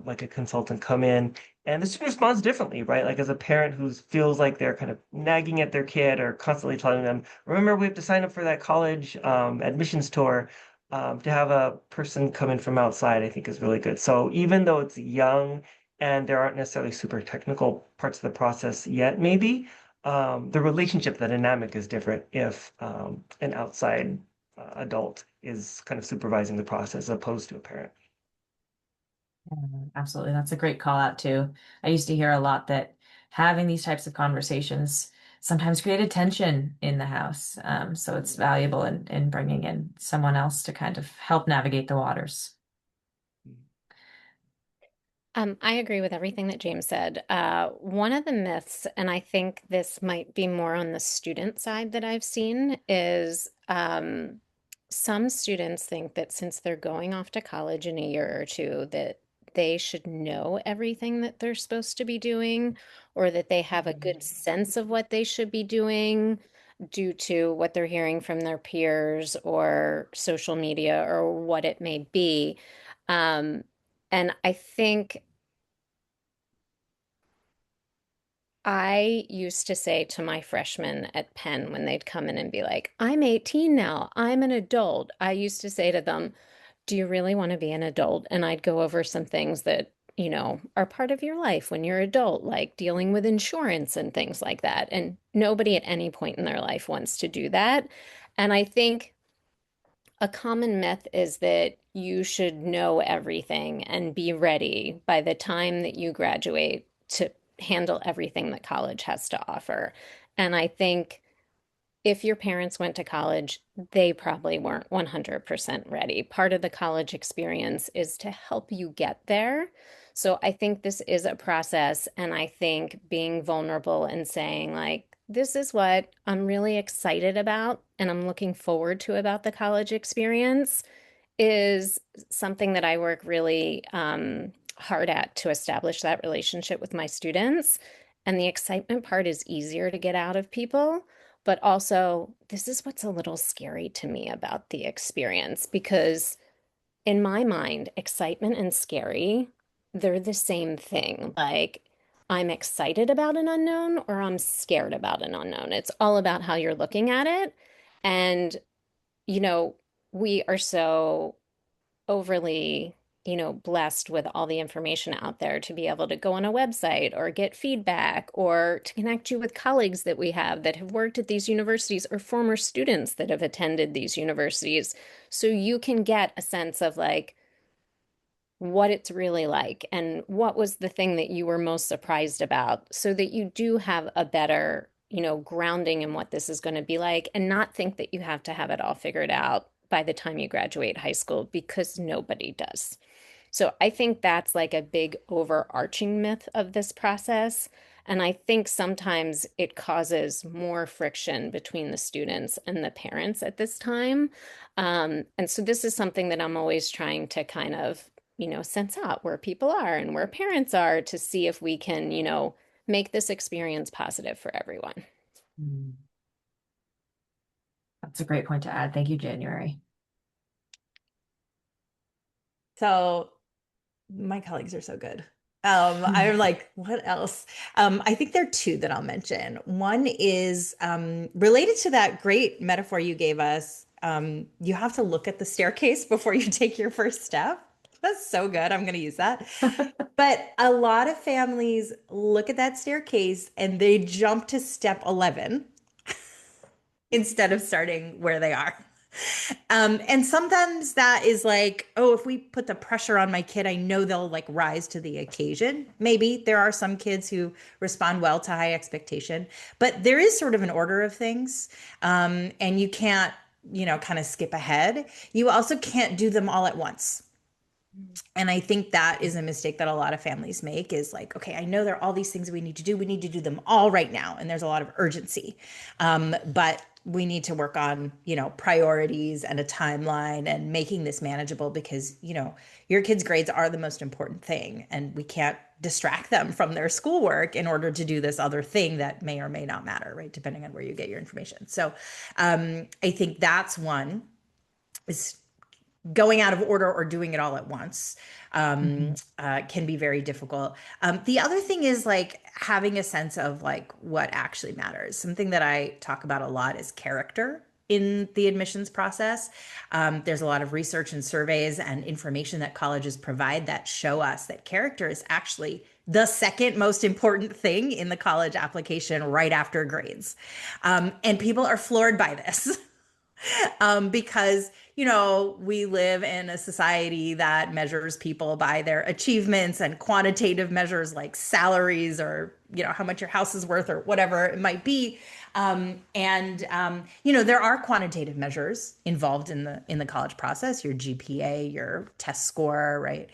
like a consultant come in and the student responds differently, right? Like as a parent who feels like they're kind of nagging at their kid or constantly telling them, remember, we have to sign up for that college admissions tour. To have a person come in from outside, I think is really good. So even though it's young and there aren't necessarily super technical parts of the process yet, maybe the relationship, the dynamic is different if an outside adult is kind of supervising the process as opposed to a parent. Absolutely. That's a great call out too. I used to hear a lot that having these types of conversations sometimes created tension in the house. So it's valuable in bringing in someone else to kind of help navigate the waters. I agree with everything that James said. One of the myths, and I think this might be more on the student side that I've seen, is some students think that since they're going off to college in a year or two, that they should know everything that they're supposed to be doing, or that they have a good sense of what they should be doing due to what they're hearing from their peers or social media or what it may be. Um, and I think I used to say to my freshmen at Penn when they'd come in and be like, I'm 18 now, I'm an adult. I used to say to them, do you really want to be an adult? And I'd go over some things that, are part of your life when you're adult, like dealing with insurance and things like that. And nobody at any point in their life wants to do that. And I think a common myth is that you should know everything and be ready by the time that you graduate to handle everything that college has to offer. And I think if your parents went to college, they probably weren't 100% ready. Part of the college experience is to help you get there. So I think this is a process. And I think being vulnerable and saying, like, this is what I'm really excited about and I'm looking forward to about the college experience is something that I work really hard at to establish that relationship with my students. And the excitement part is easier to get out of people. But also, this is what's a little scary to me about the experience because, in my mind, excitement and scary, they're the same thing. Like, I'm excited about an unknown or I'm scared about an unknown. It's all about how you're looking at it. And, you know, we are so overly, blessed with all the information out there to be able to go on a website or get feedback or to connect you with colleagues that we have that have worked at these universities or former students that have attended these universities. So you can get a sense of like what it's really like and what was the thing that you were most surprised about so that you do have a better, grounding in what this is going to be like and not think that you have to have it all figured out by the time you graduate high school because nobody does. So I think that's like a big overarching myth of this process. And I think sometimes it causes more friction between the students and the parents at this time. And so this is something that I'm always trying to kind of, sense out where people are and where parents are to see if we can, make this experience positive for everyone. Mm. That's a great point to add. Thank you, January. So my colleagues are so good. I'm like, what else? I think there are two that I'll mention. One is related to that great metaphor you gave us. You have to look at the staircase before you take your first step. That's so good. I'm going to use that. But a lot of families look at that staircase and they jump to step 11 instead of starting where they are. And sometimes that is like, oh, if we put the pressure on my kid, I know they'll like rise to the occasion. Maybe there are some kids who respond well to high expectation, but there is sort of an order of things. And you can't, kind of skip ahead. You also can't do them all at once. And I think that is a mistake that a lot of families make is like, okay, I know there are all these things we need to do. We need to do them all right now. And there's a lot of urgency. But we need to work on, priorities and a timeline and making this manageable because, your kids' grades are the most important thing. And we can't distract them from their schoolwork in order to do this other thing that may or may not matter, right? Depending on where you get your information. So I think that's one is going out of order or doing it all at once Mhm. can be very difficult. The other thing is like having a sense of like what actually matters. Something that I talk about a lot is character in the admissions process. There's a lot of research and surveys and information that colleges provide that show us that character is actually the second most important thing in the college application right after grades. And people are floored by this. Because we live in a society that measures people by their achievements and quantitative measures like salaries or how much your house is worth or whatever it might be. There are quantitative measures involved in the college process, your GPA, your test score, right?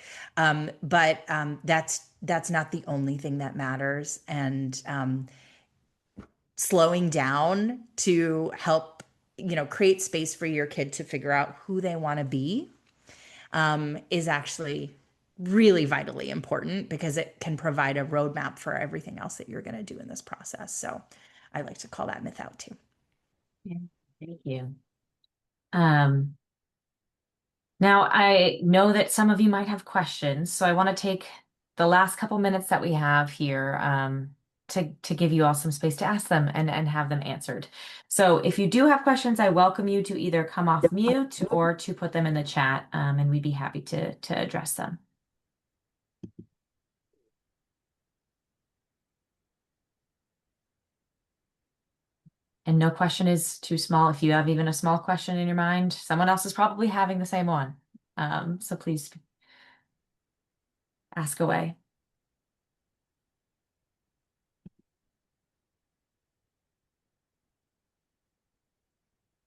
But that's not the only thing that matters. And slowing down to help create space for your kid to figure out who they want to be is actually really vitally important because it can provide a roadmap for everything else that you're going to do in this process. So I like to call that myth out too. Yeah, thank you. Um, Now, I know that some of you might have questions, so I want to take the last couple minutes that we have here to give you all some space to ask them and have them answered. So if you do have questions, I welcome you to either come off mute or to put them in the chat, and we'd be happy to address them. And no question is too small. If you have even a small question in your mind, someone else is probably having the same one. So please ask away.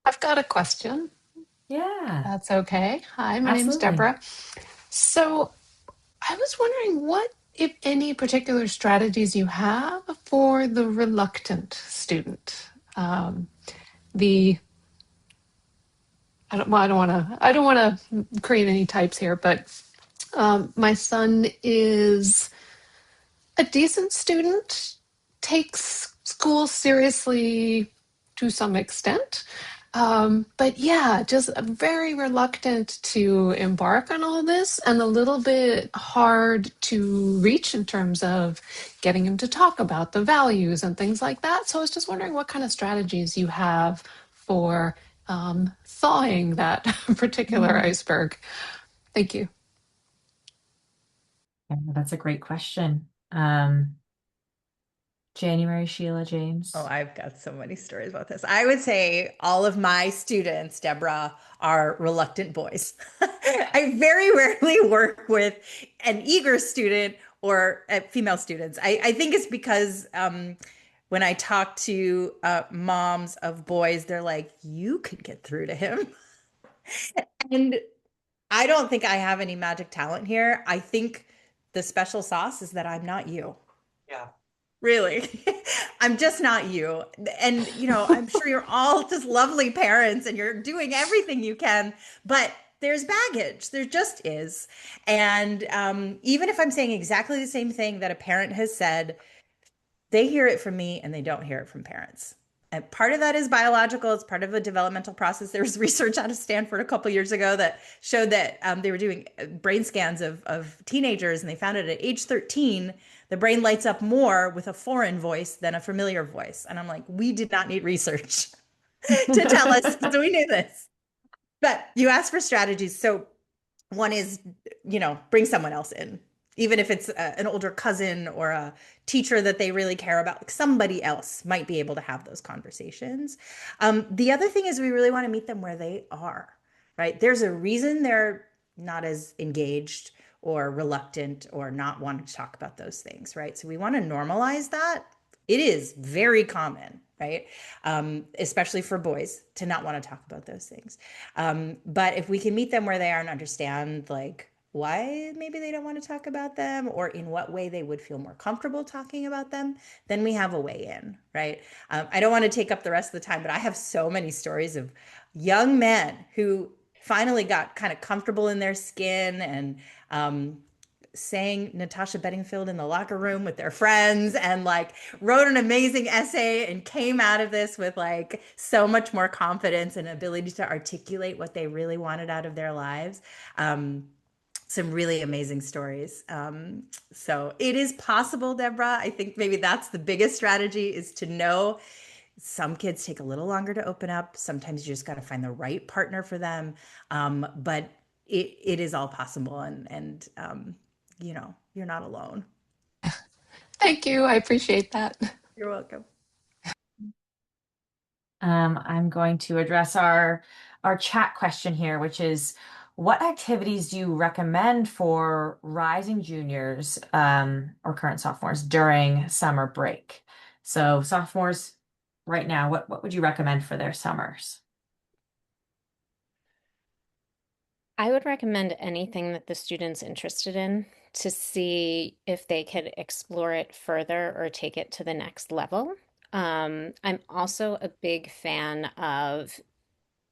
I've got a question. Yeah, That's okay. Hi, my name's absolutely. Deborah. So I was wondering what, if any, particular strategies you have for the reluctant student. The I don't want to create any types here, but my son is a decent student, takes school seriously to some extent. But yeah, just very reluctant to embark on all this and a little bit hard to reach in terms of getting him to talk about the values and things like that. So I was just wondering what kind of strategies you have for thawing that particular Mhm. iceberg. Thank you. Yeah, that's a great question. January, Sheila, Oh, James. I've got so many stories about this. I would say all of my students, Deborah, are reluctant boys. I very rarely work with an eager student or female students. I think it's because when I talk to moms of boys, they're like, you could get through to him. And I don't think I have any magic talent here. I think the special sauce is that I'm not you. Yeah. Really. I'm just not you. And, I'm sure you're all just lovely parents and you're doing everything you can, but there's baggage. There just is. And even if I'm saying exactly the same thing that a parent has said, they hear it from me and they don't hear it from parents. And part of that is biological. It's part of a developmental process. There was research out of Stanford a couple years ago that showed that they were doing brain scans of teenagers, and they found it at age 13, the brain lights up more with a foreign voice than a familiar voice. And I'm like, we did not need research to tell us, because we knew this. But you asked for strategies. So one is, bring someone else in, even if it's an older cousin or a teacher that they really care about. Like, somebody else might be able to have those conversations. The other thing is we really want to meet them where they are, right? There's a reason they're not as engaged or reluctant or not wanting to talk about those things, right? So we want to normalize that. It is very common, right? Especially for boys to not want to talk about those things. But if we can meet them where they are and understand, like, why maybe they don't want to talk about them, or in what way they would feel more comfortable talking about them, then we have a way in, right? I don't want to take up the rest of the time, but I have so many stories of young men who finally got kind of comfortable in their skin and sang Natasha Bedingfield in the locker room with their friends, and like wrote an amazing essay and came out of this with like so much more confidence and ability to articulate what they really wanted out of their lives. Some really amazing stories. So it is possible, Deborah. I think maybe that's the biggest strategy, is to know some kids take a little longer to open up. Sometimes you just got to find the right partner for them. But it is all possible. And you're not alone. Thank you. I appreciate that. You're welcome. I'm going to address our chat question here, which is, what activities do you recommend for rising juniors or current sophomores during summer break? So sophomores right now, what would you recommend for their summers? I would recommend anything that the student's interested in to see if they could explore it further or take it to the next level. I'm also a big fan of,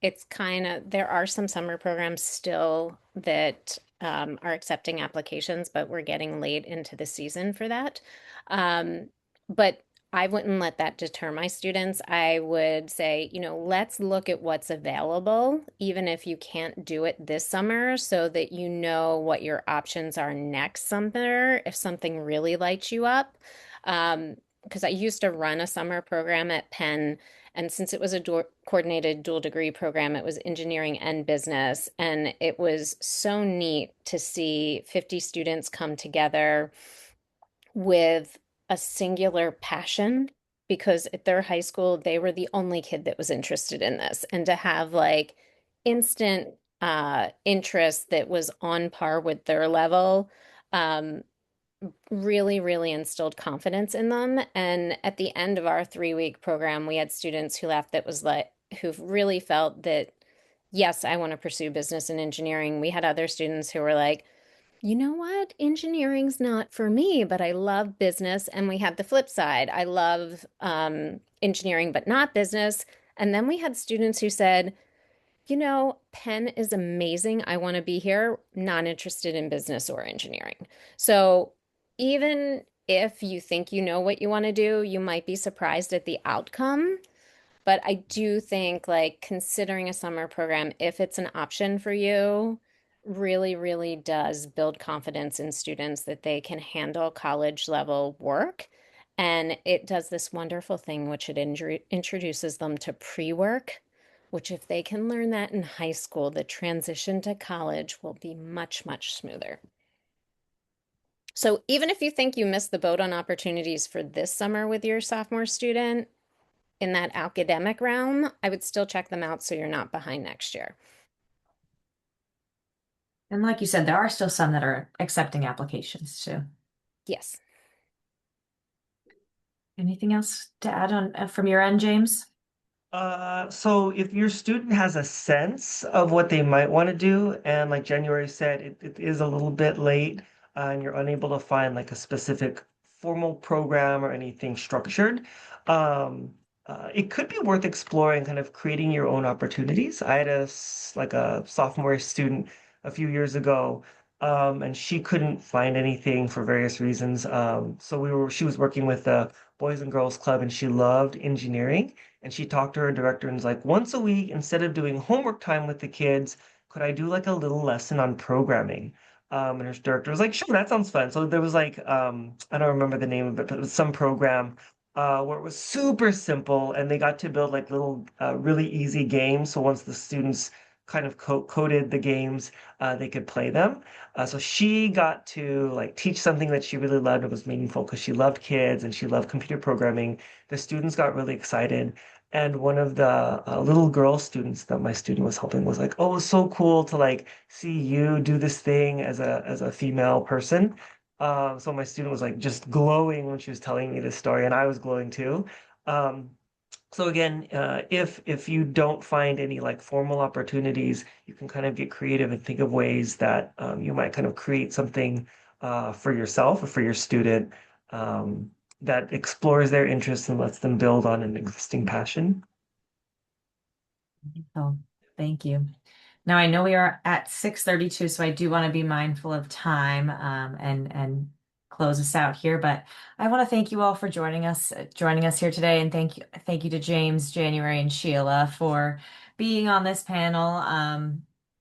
it's kind of, there are some summer programs still that are accepting applications, but we're getting late into the season for that. But I wouldn't let that deter my students. I would say, let's look at what's available, even if you can't do it this summer, so that you know what your options are next summer if something really lights you up. Because I used to run a summer program at Penn, and since it was a coordinated dual degree program, it was engineering and business. And it was so neat to see 50 students come together with a singular passion, because at their high school, they were the only kid that was interested in this. And to have like instant interest that was on par with their level, um, really, really instilled confidence in them. And at the end of our 3-week program, we had students who left that was like, who really felt that, yes, I want to pursue business and engineering. We had other students who were like, you know what? Engineering's not for me, but I love business. And we had the flip side. I love engineering, but not business. And then we had students who said, Penn is amazing. I want to be here, not interested in business or engineering. So even if you think you know what you want to do, you might be surprised at the outcome. But I do think, like, considering a summer program, if it's an option for you, really, really does build confidence in students that they can handle college level work. And it does this wonderful thing, which it introduces them to pre-work, which if they can learn that in high school, the transition to college will be much, much smoother. So even if you think you missed the boat on opportunities for this summer with your sophomore student in that academic realm, I would still check them out so you're not behind next year. And like you said, there are still some that are accepting applications too. Yes. Anything else to add on from your end, James? So if your student has a sense of what they might want to do, and like January said, it is a little bit late, and you're unable to find like a specific formal program or anything structured, it could be worth exploring kind of creating your own opportunities. I had like a sophomore student a few years ago, and she couldn't find anything for various reasons. So she was working with a Boys and Girls Club, and she loved engineering. And she talked to her director and was like, once a week, instead of doing homework time with the kids, could I do like a little lesson on programming? And her director was like, sure, that sounds fun. So there was like, I don't remember the name of it, but it was some program where it was super simple and they got to build like little, really easy games. So once the students kind of coded the games, they could play them. So she got to like teach something that she really loved and was meaningful because she loved kids and she loved computer programming. The students got really excited. And one of the little girl students that my student was helping was like, "Oh, it was so cool to like see you do this thing as a female person." So my student was like just glowing when she was telling me this story, and I was glowing too. Um, so again, if you don't find any like formal opportunities, you can kind of get creative and think of ways that you might kind of create something for yourself or for your student that explores their interests and lets them build on an existing passion. Oh, thank you. Now I know we are at 6:32, so I do want to be mindful of time and close us out here. But I want to thank you all for joining us here today, and thank you to James, January, and Sheila for being on this panel.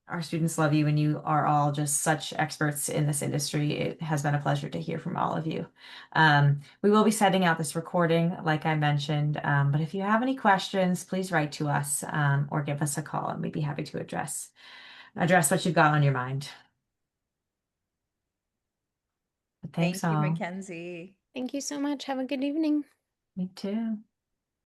Our students love you, and you are all just such experts in this industry. It has been a pleasure to hear from all of you. We will be sending out this recording, like I mentioned, but if you have any questions, please write to us or give us a call, and we'd be happy to address what you've got on your mind. But thanks Thank you, all. Mackenzie. Thank you so much. Have a good evening. Me too.